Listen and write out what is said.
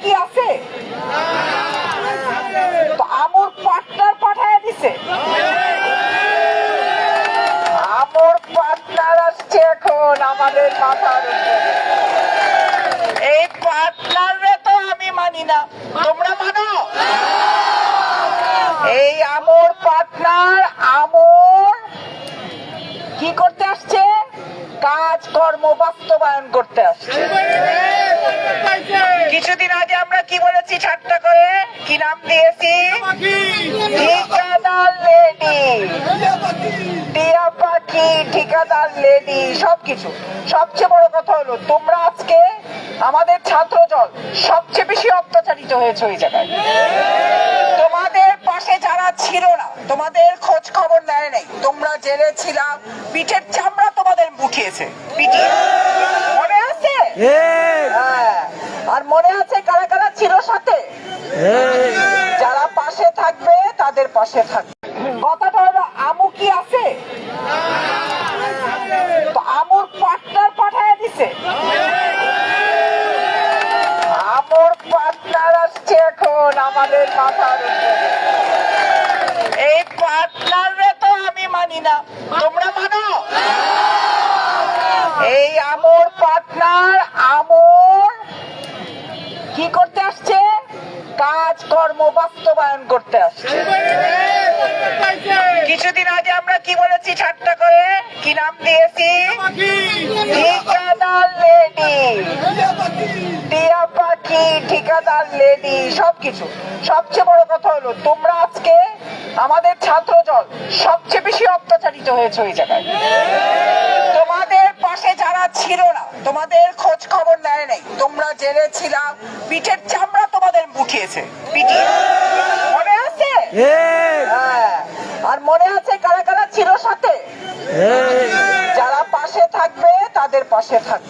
কি আছে? আমুর পার্টনার পাঠায় দিছে। আমুর পার্টনার আসছে এখন আমাদের মাথার উপরে। এই পার্টনারে তো আমি মানি না, তোমরা মানো? এই আমুর পার্টনার আমুর কি করতে আসছে? কাজকর্ম বাস্তবায়ন করতে আসছে। কিছুদিন আগে আমরা কি বলেছি ঠাট্টা করে? কি নাম দিয়েছি? ঠিকাদার লেডি, টিয়া পাখি, ঠিকাদার লেডি, সবকিছু। সবচেয়ে বড় কথা হলো তোমরা আজকে আমাদের ছাত্র দল সবচেয়ে বেশি অত্যাচারিত হয়েছে ওই জায়গায়। তোমাদের পাশে যারা ছিল না, তোমাদের খোঁজ খবর নেয় নাই, তোমরা জেলে ছিলা, পিঠের চামড়া তোমাদের উঠিয়েছে, পিটিয়ে। মনে আছে? হ্যাঁ। আর মনে আছে কারা কারা ছিল সাথে? যারা পাশে থাকবে তাদের পাশে থাকবে। কথাটা হলো আমু কি আছে? আমুর পার্টনার পাঠায় দিছে। আমুর পার্টনার আসছে এখন আমাদের মাথার উপরে। এই পার্টনারে তো আমি মানি না, তোমরা মানো? এই আমুর পার্টনার আমুর কি করতে আসছে? কাজকর্ম বাস্তবায়ন করতে আসছে। কিছুদিন আগে আমরা কি বলেছি ঠাট্টা করে? কি নাম দিয়েছি? ঠিকাদার লেডি, টিয়া পাখি, ঠিকাদার লেডি, সবকিছু। সবচেয়ে বড় কথা হলো তোমরা আজকে আমাদের ছাত্র দল সবচেয়ে বেশি অত্যাচারিত হয়েছে ওই জায়গায়। তোমাদের পাশে যারা ছিল না, তোমাদের খোঁজ খবর নেয় নাই, তোমরা জেলে ছিলা, পিঠের চামড়া তোমাদের উঠিয়েছে, পিটিয়ে। মনে আছে? হ্যাঁ। আর মনে আছে কারা কারা ছিল সাথে? যারা পাশে থাকবে তাদের পাশে থাকবে।